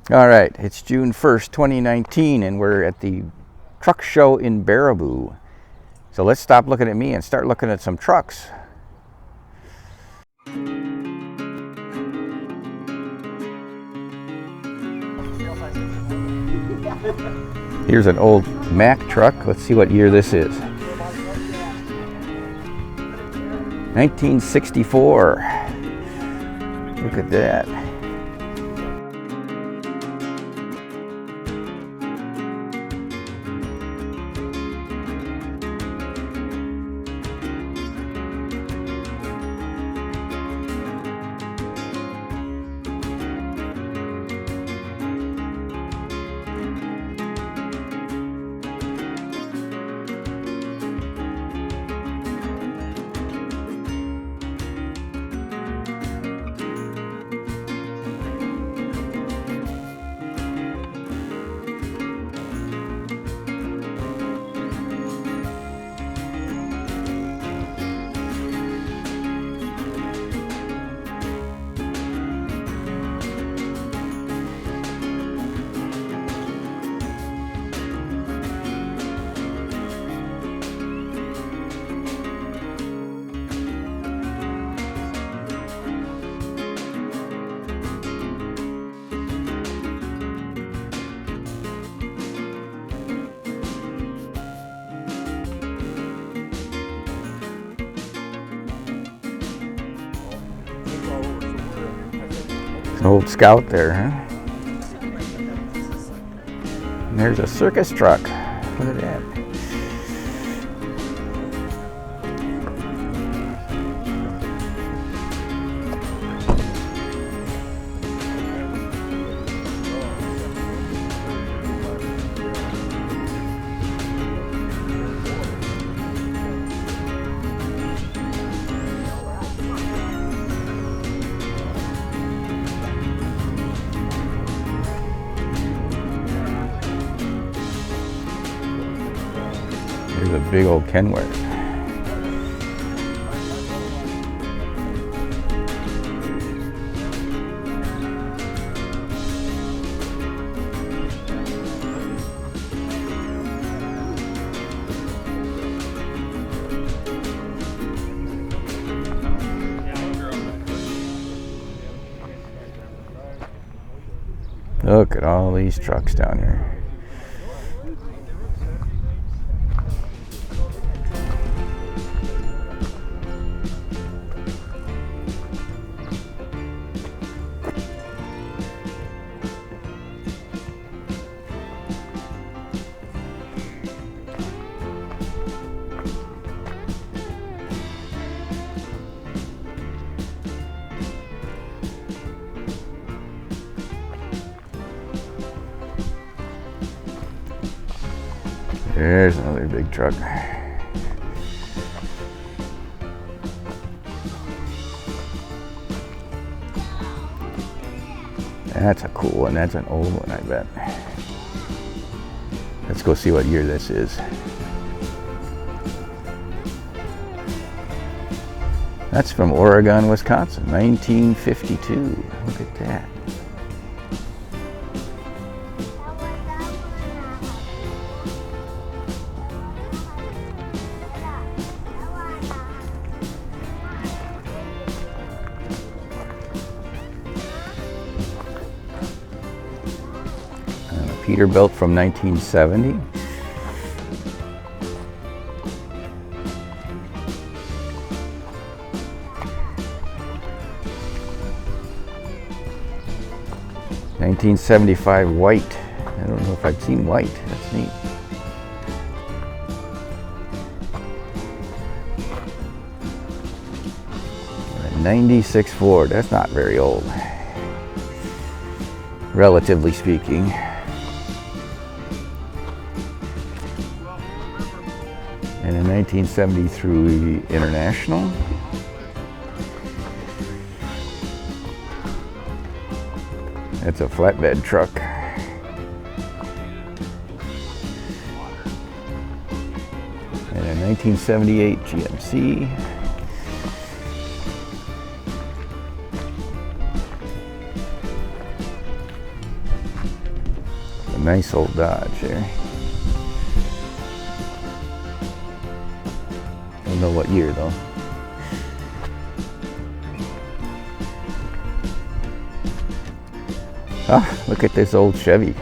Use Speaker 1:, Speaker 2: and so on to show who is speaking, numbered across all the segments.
Speaker 1: All right, it's June 1st, 2019, and we're at the truck show in Baraboo. So let's stop looking at me and start looking at some trucks. Here's an old Mack truck. Let's see what year this is. 1964. Look at that. Old Scout there, huh? And there's a circus truck. Look at that. Here's a big old Kenworth. Look at all these trucks down here. There's another big truck. That's a cool one. That's an old one, I bet. Let's go see what year this is. That's from Oregon, Wisconsin, 1952. Look at that. Peterbilt from 1970. $1975 white. I don't know if I've seen white. That's neat. A 96 Ford. That's not very old, relatively speaking. And a 1973 International. That's a flatbed truck. And a 1978 GMC. A nice old Dodge there. Don't know what year though. Ah, look at this old Chevy.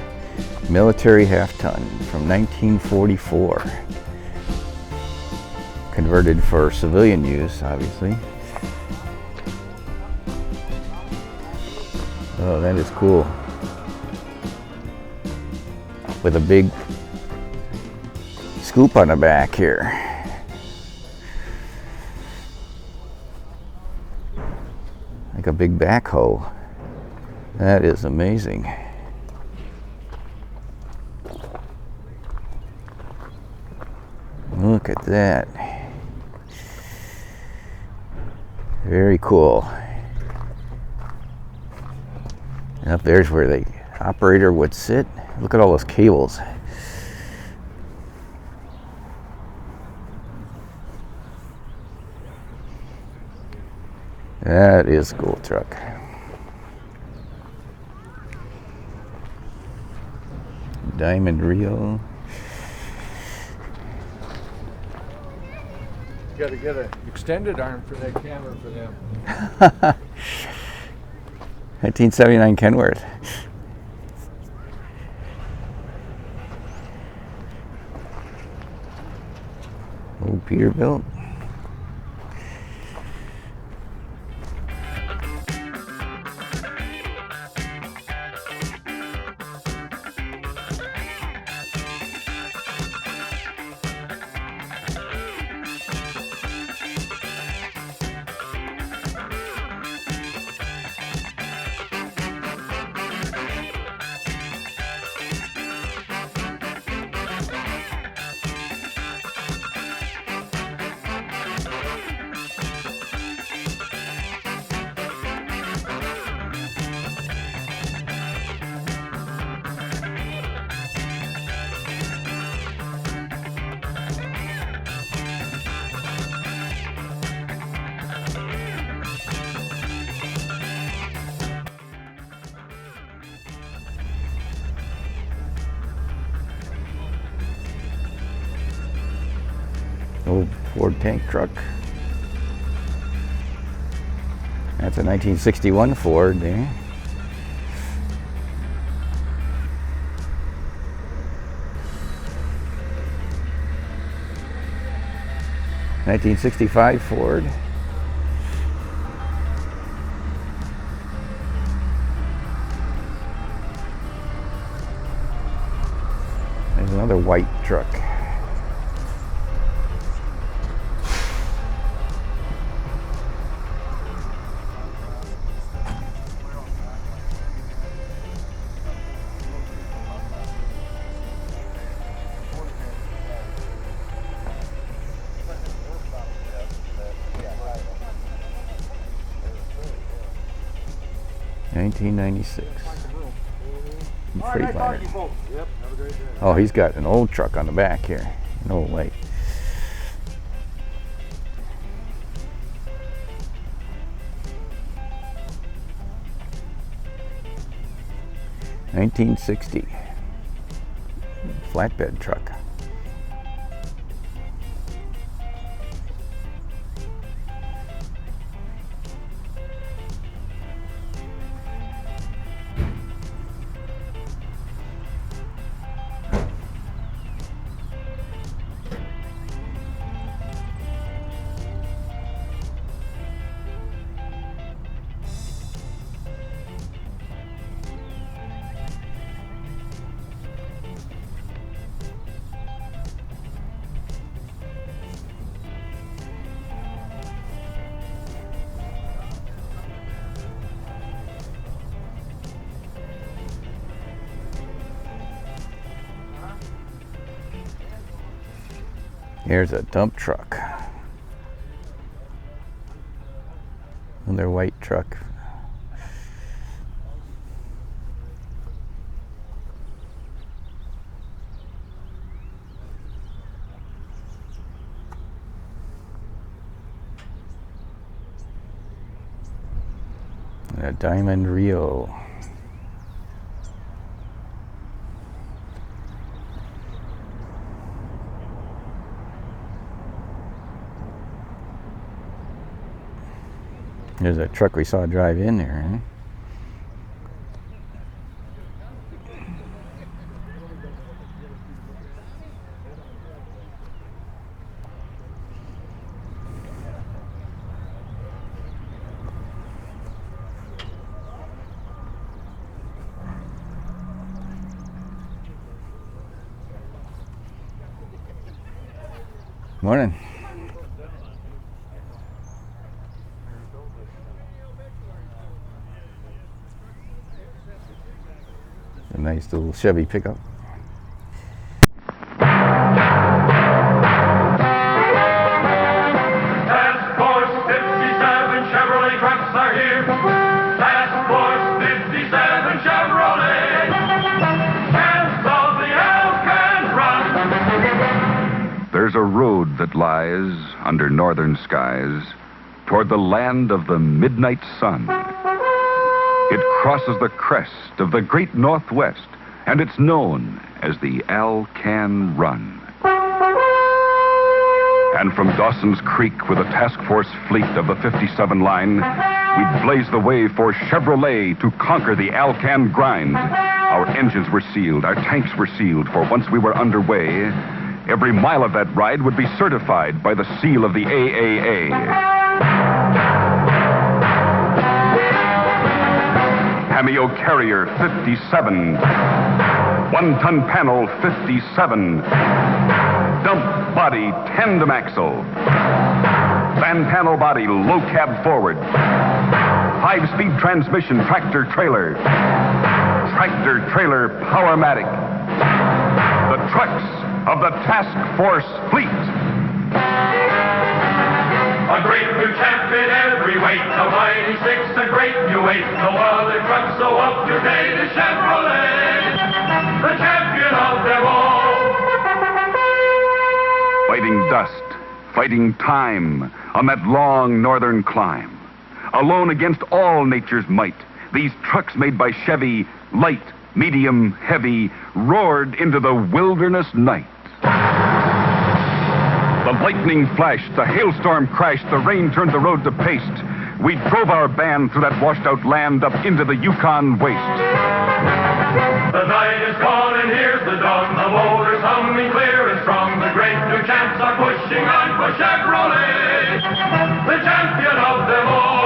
Speaker 1: Military half-ton from 1944. Converted for civilian use, obviously. Oh, that is cool. With a big scoop on the back here. Like a big backhoe. That is amazing. Look at that. Very cool. And up there's where the operator would sit. Look at all those cables. That is a cool truck. Diamond Rio.
Speaker 2: You gotta get an extended arm for that camera for them.
Speaker 1: 1979 Kenworth. Old Peterbilt. Old Ford tank truck. That's a 1961 Ford there. '65 Ford. There's another white truck. '96. Freightliner. Oh, he's got an old truck on the back here. An old light. '60 flatbed truck. Here's a dump truck. Another white truck. And a Diamond Rio. There's that truck we saw drive in there, huh? Morning. A nice little Chevy pickup.
Speaker 3: Task Force 57 Chevrolet trucks are here. Task Force 57 Chevrolet. Chance of the Alcan run.
Speaker 4: There's a road that lies under northern skies toward the land of the midnight sun. It crosses the crest of the great Northwest, and it's known as the Alcan Run. And from Dawson's Creek with a task force fleet of the 57 line, we'd blaze the way for Chevrolet to conquer the Alcan grind. Our engines were sealed, our tanks were sealed, for once we were underway, every mile of that ride would be certified by the seal of the AAA. Cameo Carrier 57. 1-ton panel 57. Dump body tandem axle. Van panel body low cab forward. 5-speed transmission tractor trailer. Tractor trailer Powermatic. The trucks of the Task Force Fleet.
Speaker 3: A great new champion every weight, a mighty six, a great new eight. No other truck so up to date as Chevrolet, the champion of them all.
Speaker 4: Fighting dust, fighting time on that long northern climb. Alone against all nature's might, these trucks made by Chevy, light, medium, heavy, roared into the wilderness night. The lightning flashed, the hailstorm crashed, the rain turned the road to paste. We drove our band through that washed-out land up into the Yukon waste.
Speaker 3: The night is gone and here's the dawn, the motors humming clear and strong. The great new champs are pushing on for Chevrolet, the champion of them all.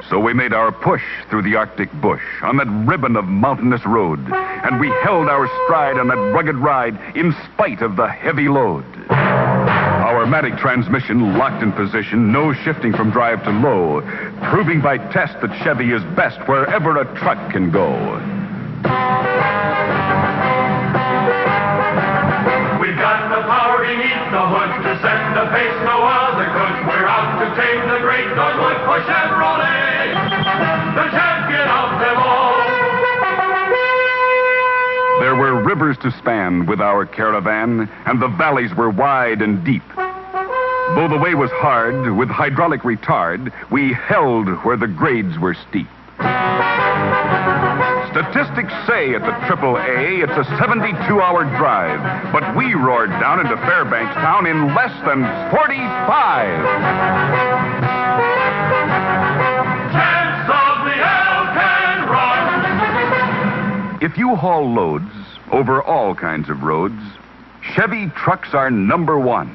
Speaker 4: So we made our push through the Arctic bush on that ribbon of mountainous road, and we held our stride on that rugged ride in spite of the heavy load. Our matic transmission locked in position, no shifting from drive to low, proving by test that Chevy is best wherever a truck can go.
Speaker 3: We've got the power beneath the hood to set the pace no other could. We're out to tame the great Northwood for Chevrolet, the champion of them all.
Speaker 4: There were rivers to span with our caravan, and the valleys were wide and deep. Though the way was hard, with hydraulic retard, we held where the grades were steep. Statistics say at the AAA it's a 72-hour drive, but we roared down into Fairbanks town in less than 45.
Speaker 3: Chance of the Alcan run.
Speaker 4: If you haul loads over all kinds of roads, Chevy trucks are number one.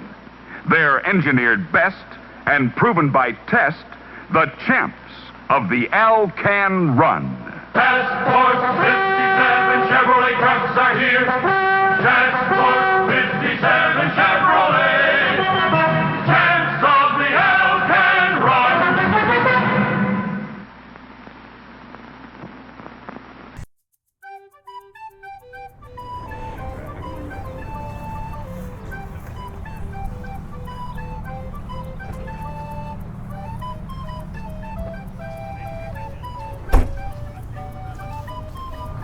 Speaker 4: They're engineered best and proven by test, the champs of the Alcan Run.
Speaker 3: Task Force 57 Chevrolet trucks are here. Task Force 57 Chevrolet, champs of the Alcan run.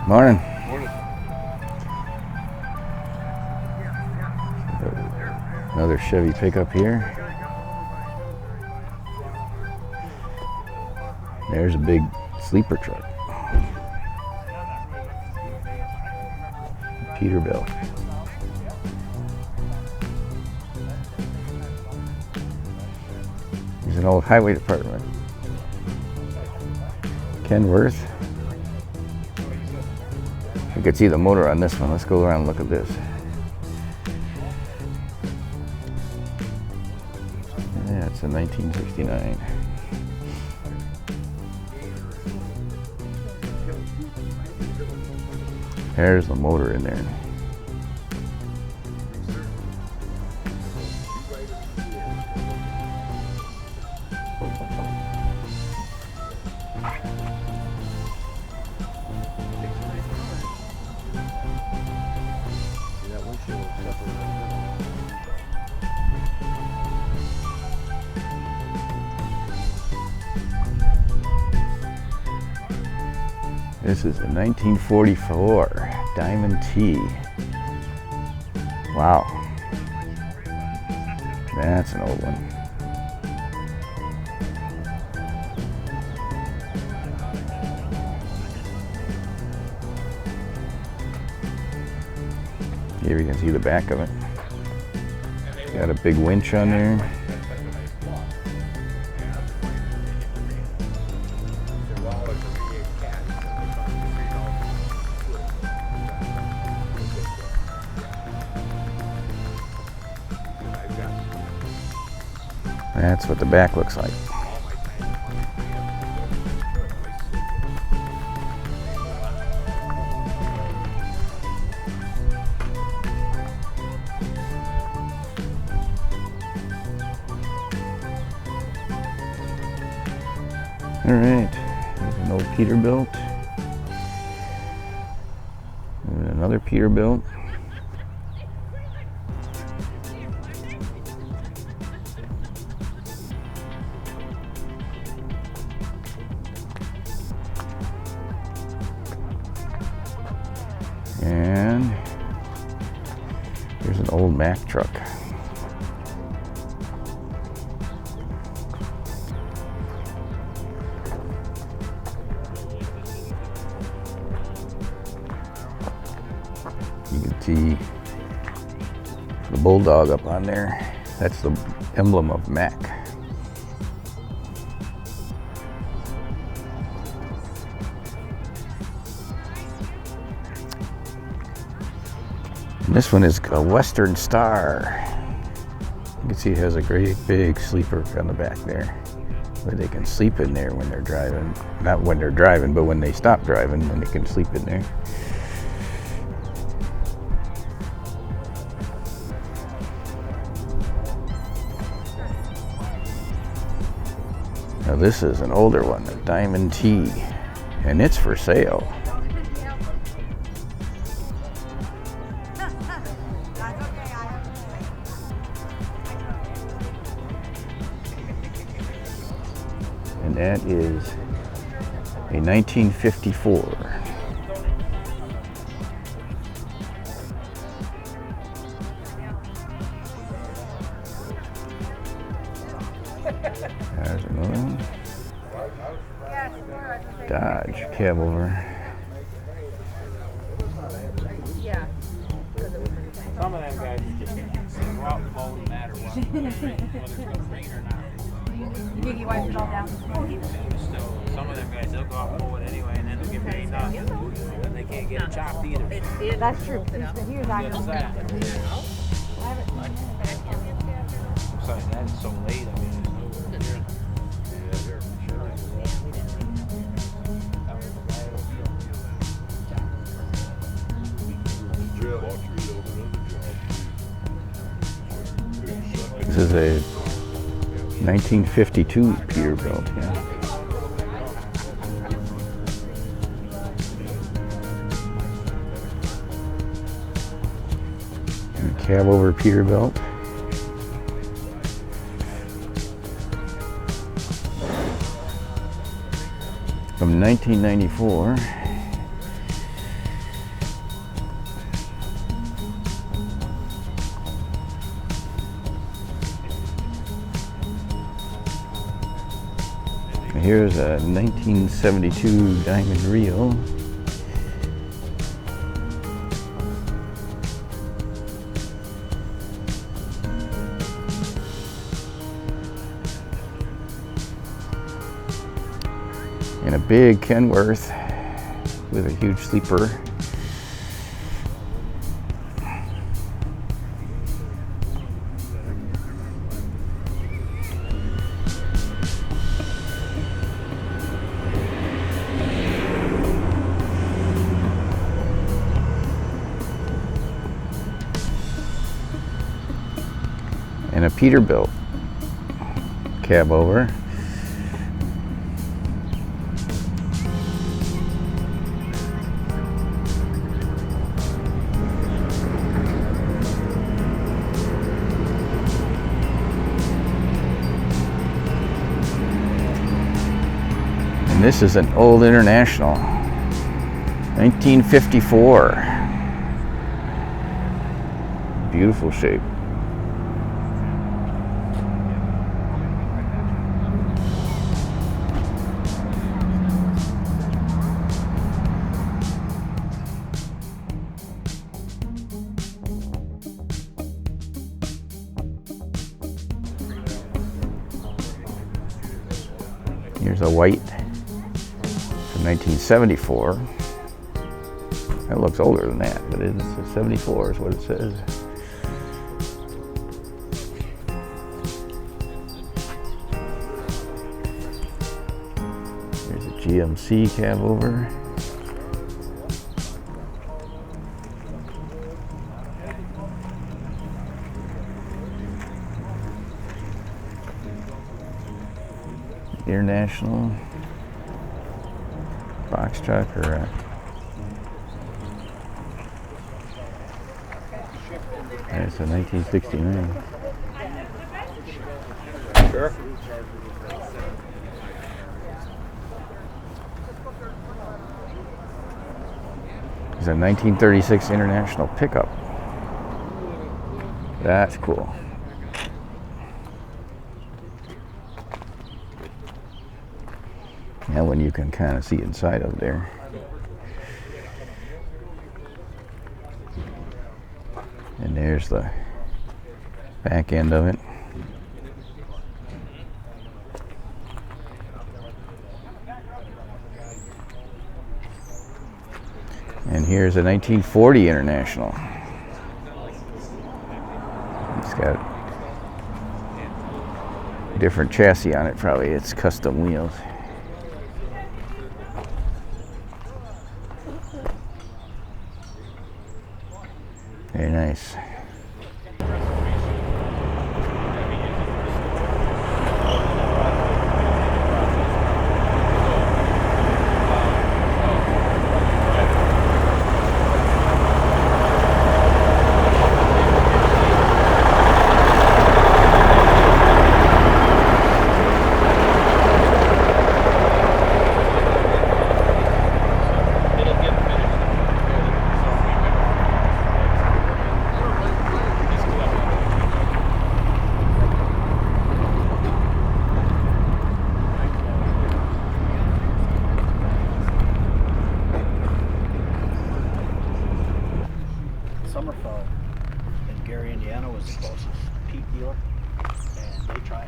Speaker 1: Morning. Another Chevy pickup here. There's a big sleeper truck. Peterbilt. an old highway department. Kenworth. You can see the motor on this one. Let's go around and look at this. Yeah, it's a 1969. There's the motor in there. This is a 1944 Diamond T. Wow. That's an old one. Here you can see the back of it. Got a big winch on there. That's what the back looks like. All right, there's an old Peterbilt. And another Peterbilt. And here's an old Mack truck. You can see the bulldog up on there. That's the emblem of Mack. And this one is a Western Star. You can see it has a great big sleeper on the back there, where they can sleep in there when they're driving. Not when they're driving, but when they stop driving, then they can sleep in there. Now this is an older one, a Diamond T, and it's for sale. And that is a 1954. There's another one. Dodge cab over.
Speaker 5: Yeah.
Speaker 6: Some of them guys just go out and mow no matter what. Whether it's rain or not.
Speaker 5: You wipe it all down.
Speaker 6: Still, some of them guys, they'll go out and mow it anyway, and then they'll get rained on. And then they can't get it chopped either.
Speaker 5: That's true. Here's I
Speaker 6: What's that? Besides that, it's so late. I mean,
Speaker 1: This is a 1952 Peterbilt, yeah. And cab over Peterbilt. From 1994. Here's a 1972 Diamond Reel. big Kenworth with a huge sleeper. And a Peterbilt cab over. And this is an old International, 1954. Beautiful shape. Here's a white from 1974. That looks older than that, but it's a 74 is what it says. Here's a GMC cab over. International box truck or it's a 1969.
Speaker 6: Sure.
Speaker 1: It's a 1936 International pickup. That's cool. That one you can kind of see inside of there. And there's the back end of it. And here's a 1940 International. It's got a different chassis on it, probably. It's custom wheels. Very nice.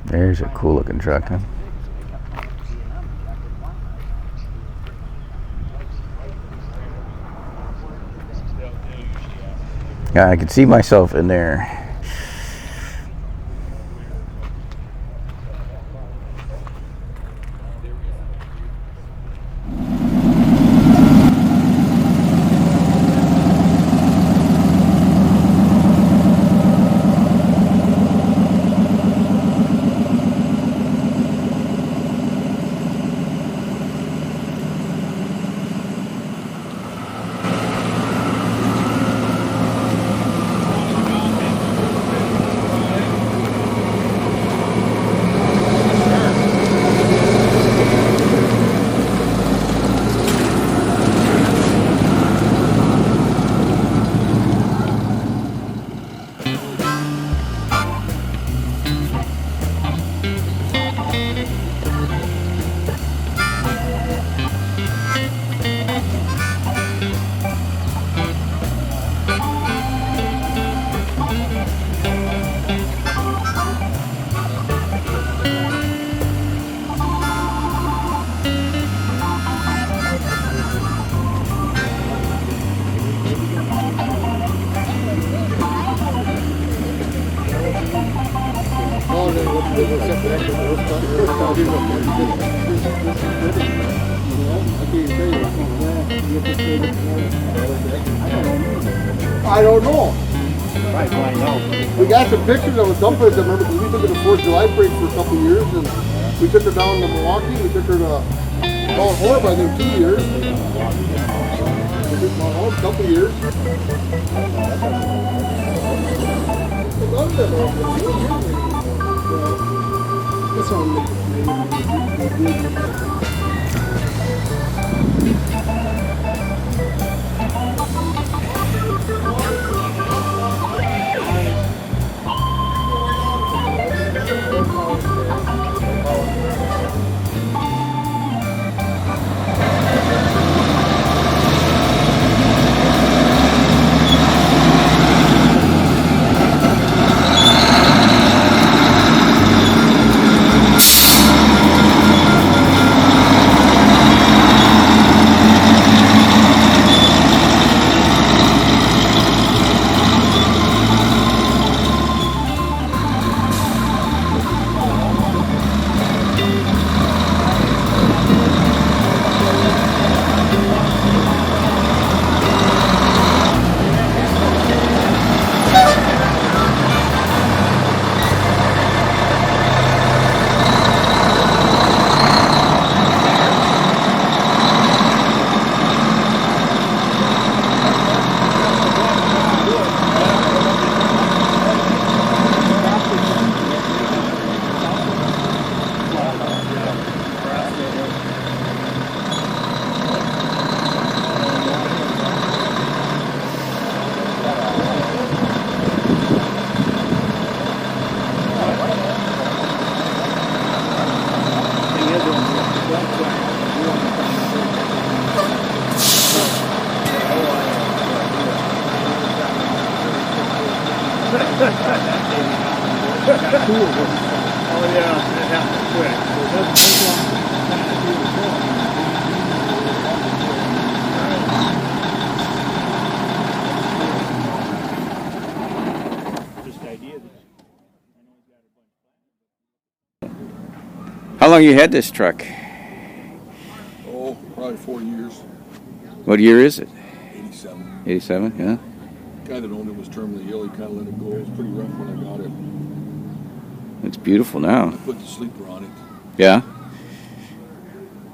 Speaker 1: There's a cool looking truck, huh? Yeah, I could see myself in there.
Speaker 7: I don't know.
Speaker 6: Right, find out.
Speaker 7: We got some pictures of a dumper. I remember because we took her to 4th of July parade for a couple of years, and we took her down to Milwaukee. We took her to Mount Horeb, I think, 2 years. We took Mount Horeb a couple of years. I love that That's all.
Speaker 6: Oh yeah, that happens quick. So it doesn't take long to just idea that
Speaker 1: How long you had this truck?
Speaker 7: Oh, probably 4 years.
Speaker 1: What year is it?
Speaker 7: 87.
Speaker 1: 87, yeah.
Speaker 7: The guy that owned it was terminally ill. He kind of let it go. It was pretty rough when I got it.
Speaker 1: It's beautiful now.
Speaker 7: I put the sleeper on it.
Speaker 1: Yeah?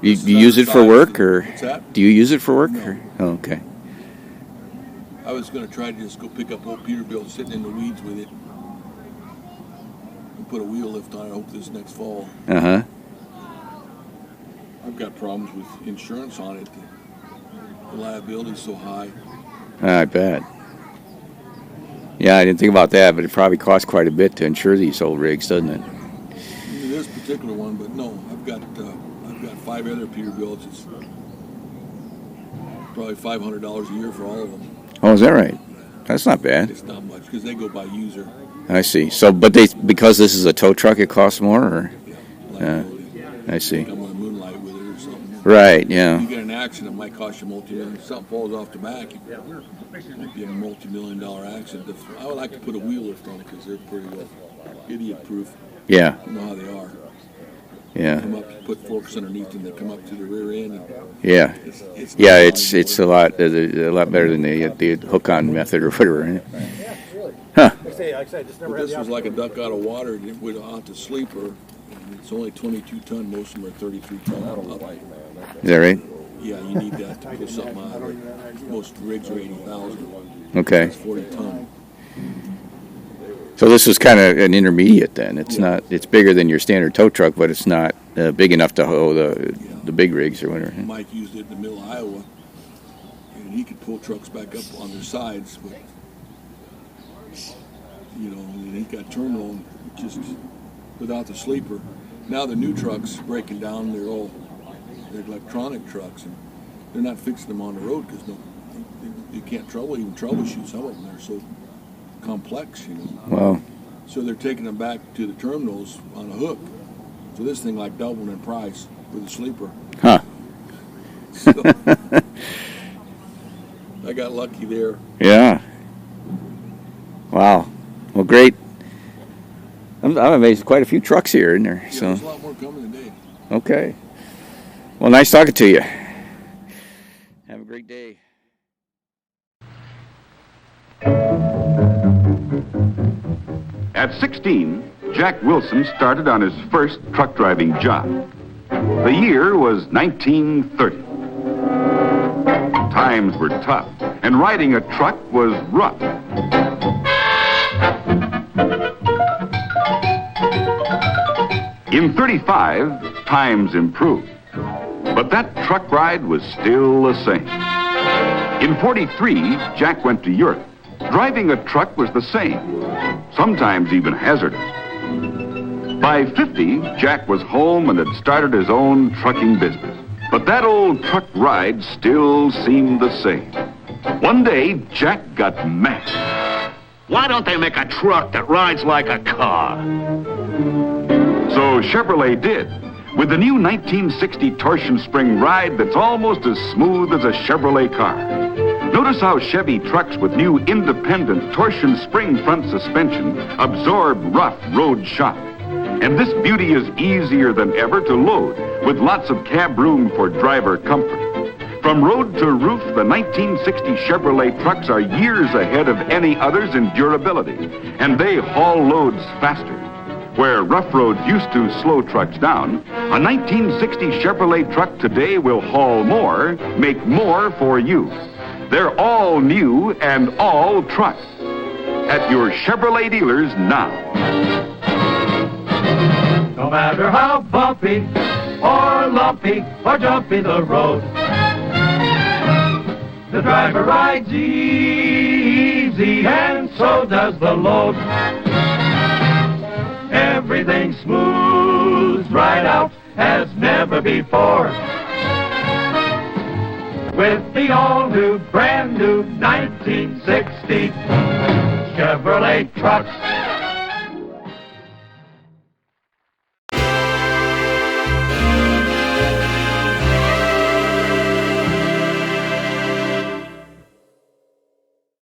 Speaker 1: You
Speaker 7: This is
Speaker 1: use it for work,
Speaker 7: undersized.
Speaker 1: or
Speaker 7: What's that?
Speaker 1: do you use it for work?
Speaker 7: No.
Speaker 1: Or? Oh, okay.
Speaker 7: I was going to try to just go pick up old Peterbilt sitting in the weeds with it and put a wheel lift on it. I hope this next fall.
Speaker 1: Uh-huh.
Speaker 7: I've got problems with insurance on it. The liability's so high.
Speaker 1: I bet. Yeah, I didn't think about that, but it probably costs quite a bit to insure these old rigs, doesn't it?
Speaker 7: This particular one, but no, I've got 5 other Peterbilts. It's probably $500 a year for all of them.
Speaker 1: Oh, is that right? That's not bad.
Speaker 7: It's not much because they go by user.
Speaker 1: I see. So, but because this is a tow truck, it costs more, or?
Speaker 7: Yeah, liability.
Speaker 1: I see.
Speaker 7: I'm going to moonlight with it or something.
Speaker 1: Right, yeah.
Speaker 7: If you get an accident, it might cost you multi-million. If something falls off the back, it might be a multi-million-dollar accident. I would like to put a wheel lift on it because they're pretty well idiot-proof.
Speaker 1: Yeah,
Speaker 7: You know how they are.
Speaker 1: yeah,
Speaker 7: Come up, put forks underneath them. They come up to the rear end. And
Speaker 1: yeah.
Speaker 7: it's
Speaker 1: Yeah, it's a lot better than the hook-on method or whatever. Right? Huh?
Speaker 6: Like I said, I just never
Speaker 7: But
Speaker 6: had
Speaker 7: this
Speaker 6: the
Speaker 7: was like a duck out of water. It went out to sleeper. And it's only 22 ton. Most of them are 33 ton.
Speaker 1: Is that right?
Speaker 7: Yeah, you need that to pull something out. Most rigs are 80,000.
Speaker 1: Okay.
Speaker 7: It's 40 ton.
Speaker 1: So this was kind of an intermediate then. It's not. It's bigger than your standard tow truck, but it's not big enough to hold the big rigs or whatever.
Speaker 7: Mike used it in the middle of Iowa, and he could pull trucks back up on their sides, but and he got terminal just without the sleeper. Now the new trucks breaking down, they're electronic trucks, and they're not fixing them on the road because you can't troubleshoot some of them. They're so complex,
Speaker 1: Wow.
Speaker 7: So they're taking them back to the terminals on a hook. So this thing like doubled in price with a sleeper.
Speaker 1: Huh.
Speaker 7: So I got lucky there.
Speaker 1: Yeah. Wow. Well, great. I'm amazed. Quite a few trucks here, isn't there?
Speaker 7: Yeah,
Speaker 1: So
Speaker 7: there's a lot more coming today.
Speaker 1: okay. Well, nice talking to you. Have a great day.
Speaker 4: At 16, Jack Wilson started on his first truck driving job. The year was 1930. Times were tough, and riding a truck was rough. In 35, times improved, but that truck ride was still the same. In 43, Jack went to Europe. Driving a truck was the same, sometimes even hazardous. By 50, Jack was home and had started his own trucking business. But that old truck ride still seemed the same. One day, Jack got mad.
Speaker 8: Why don't they make a truck that rides like a car?
Speaker 4: So Chevrolet did, with the new 1960 torsion spring ride that's almost as smooth as a Chevrolet car. Notice how Chevy trucks with new independent torsion spring front suspension absorb rough road shock. And this beauty is easier than ever to load, with lots of cab room for driver comfort. From road to roof, the 1960 Chevrolet trucks are years ahead of any others in durability, and they haul loads faster. Where rough roads used to slow trucks down, a 1960 Chevrolet truck today will haul more, make more for you. They're all new and all trucks. At your Chevrolet dealers now.
Speaker 3: No matter how bumpy or lumpy or jumpy the road, the driver rides easy and so does the load. Everything smooths right out as never before. With the all-new, brand-new 1960 Chevrolet trucks.